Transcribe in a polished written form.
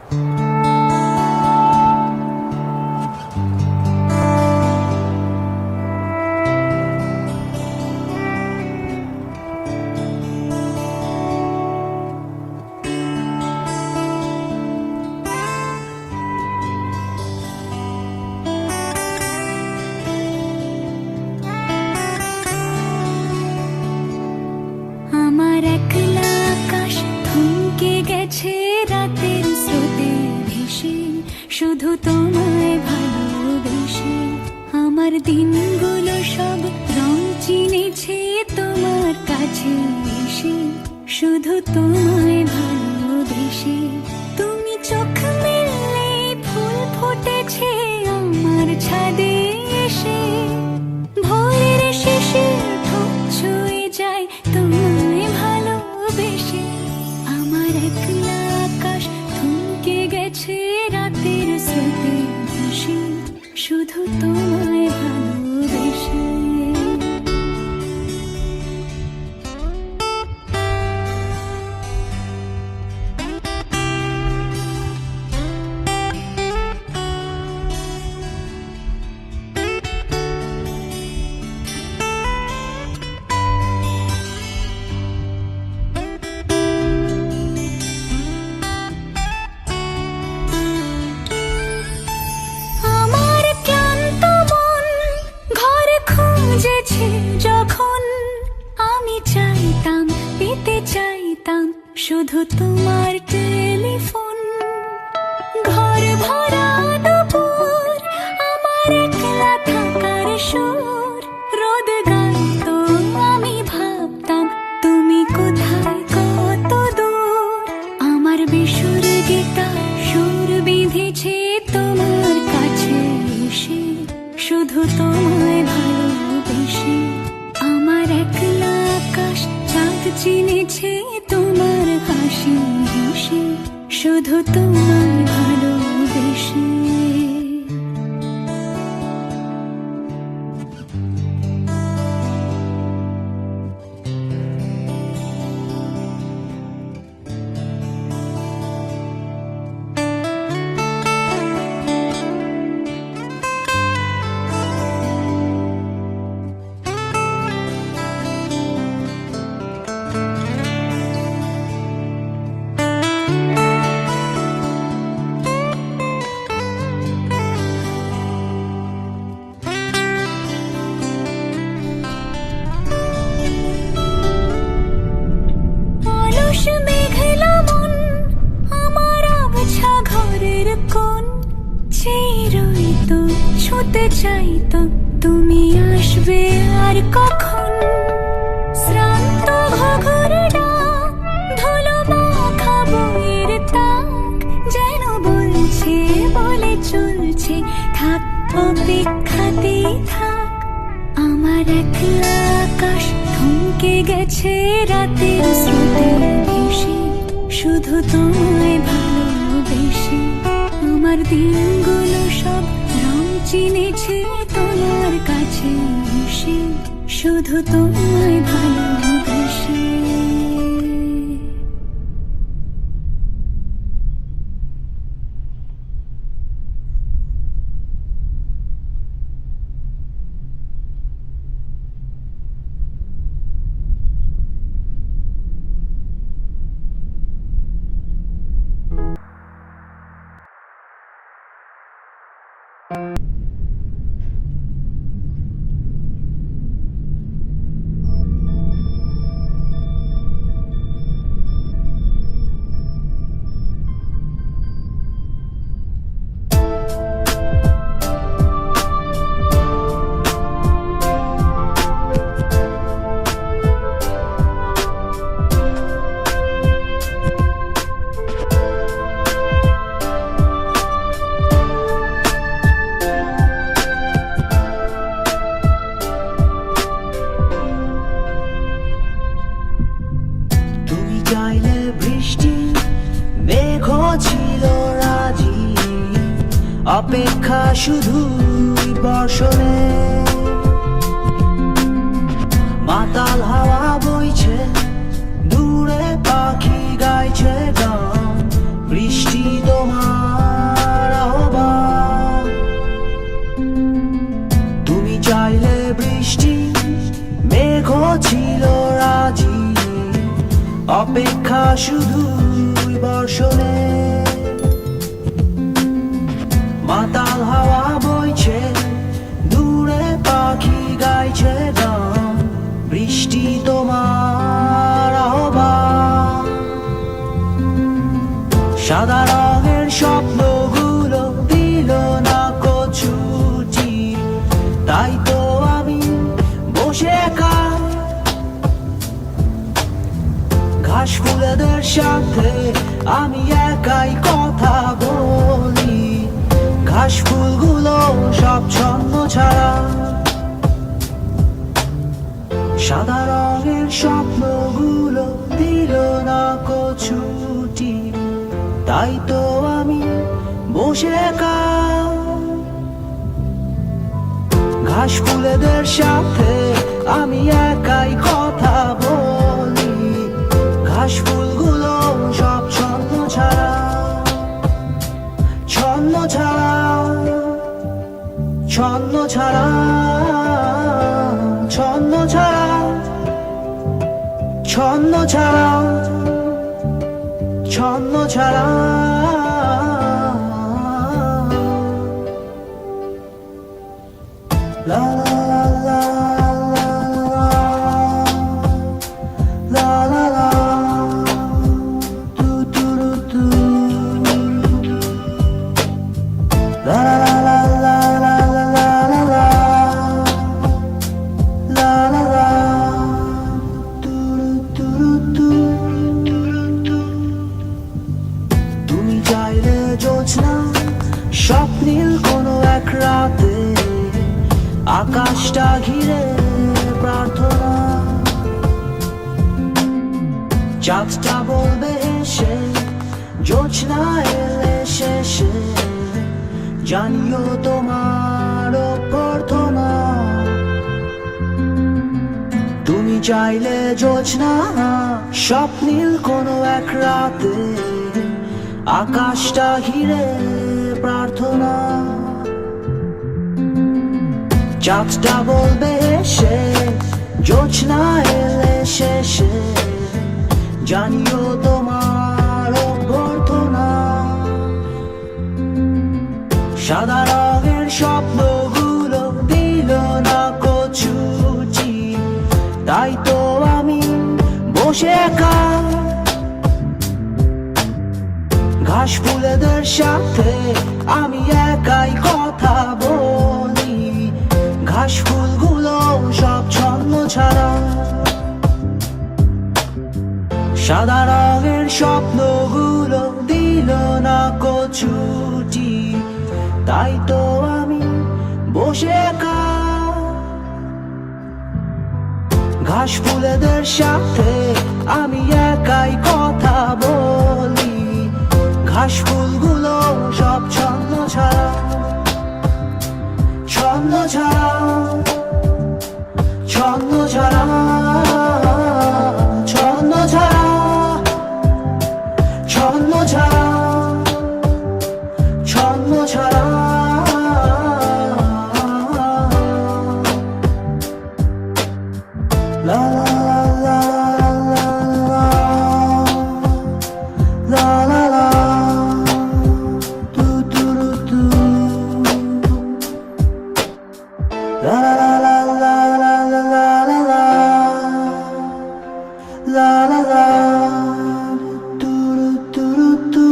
আমার একলা আকাশ থমকে গেছে রাতের স্রোতে ভেসে, শুধু তোমায় ভালোবেসে। আমার দিনগুলো সব রং চিনেছে তোমার কাছে এসে, শুধু তোমায় ভালোবেসে। তুমি চোখ মেললে ফুল ফুটেছে আমার ছাদে এসে, ভোরের শেষে ঠোঁট ছুঁয়ে যায় তোমায় ভালোবেসে। আমার একলা আকাশ থমকে গেছে রাতের স্রোতে ভেসে, শুধু তোমায় ভালোবেসে। যখন আমি চাইতাম, পেতে চাইতাম শুধু তোমার টেলিফোন। ঘর ভরা দুপুর, আমার একলা থাকার সুর, রোদ গাইতো আমি ভাবতাম তুমি কোথায় কত দূর। আমার বেসুর গীতার সুর বিঁধেছে তোমার কাছে এসে, শুধু তোমায় ভালোবেসে। আমার একলা আকাশ চাঁদ চিনেছে তোমার হাসি হেসে, শুধু তোমায় ভালোবেসে। ছুতে চাইতো তুমি আসবে আর কখন। শ্রান্ত ঘঘর ডাক, ধুলো মাখা বইয়ের তাক, যেন বলছে বলে চলছে থাক অপেক্ষাতেই থাক। আমার একলা আকাশ থমকে গেছে রাতের স্রোতে ভেসে, শুধু তোমায় ভালোবেসে। আমার দিনগুলো সব রং চিনেছে তোমার কাছে এসে, শুধু তোমায় ভালোবেসে। অপেক্ষা শুধুই বর্ষণে, মাতাল হাওয়া বইছে, দূরে পাখি গাইছে গান, বৃষ্টি তোমার শুধুই বর্ষণে, মাতাল হাওয়া বইছে, দূরে পাখি গাইছে গান, বৃষ্টি তোমার আহ্বান। সাদা রঙের স্বপ্নগুলো দিল না কছুটি, তাই তো আমি বসে একা ঘাস ফুলেদের সাথে আমি একাই কথা বলি। ঘাস ফুলগুলো সব ছন্ন ছাড়া, সাদা রঙের স্বপ্নগুলো দিল না কছুটি, তাই তো আমি বসে একা ঘাস ফুলেদের সাথে আমি একাই কথা বলি। ঘাস ফুলগুলো সব ছন্ন ছাড়া, ছন্ন ছাড়া, ছন্ন ছাড়া, ছন্ন ছাড়া, ছন্ন ছাড়া, ছন্ন ছাড়া। La la la la la la la, do do do do, la la la la la la la la, la la la, do do do do. তুমি চাইলে জোছনা স্বপ্নীল কোনো এক রাতে, আকাশটা ঘিরে প্রার্থনা, চাঁদটা বলবে এসে, জোছনা এলে শেষে, জানিও তোমার প্রার্থনা। তুমি চাইলে জোছনা স্বপ্নীল কোনো এক রাতে, আকাশটা ঘিরে প্রার্থনা, চাঁদটা বলবে এসে, জোছনা এলে শেষে, জানিও তোমার অভ্যর্থনা। সাদা রঙের স্বপ্নগুলো দিল না কছুটি, তাই তো আমি বসে একা ঘাস ফুলেদের সাথে আমি একাই কথা বলি। ঘাস ফুলগুলো সব ছন্ন ছাড়া, সাদা রঙের স্বপ্নগুলো দিল না কছুটি, তাই তো আমি বসে একা ঘাস ফুলেদের সাথে আমি একাই কথা বলি। ঘাস ফুলগুলো সব ছন্ন ছাড়া, ছন্ন ছাড়া, ছন্ন ছাড়া, ছন্ন ছাড়া, ছন্ন ছাড়া, ছন্ন ছাড়া। La la la la la la la la, do do do, la la la la la la la la, la la la, do do do.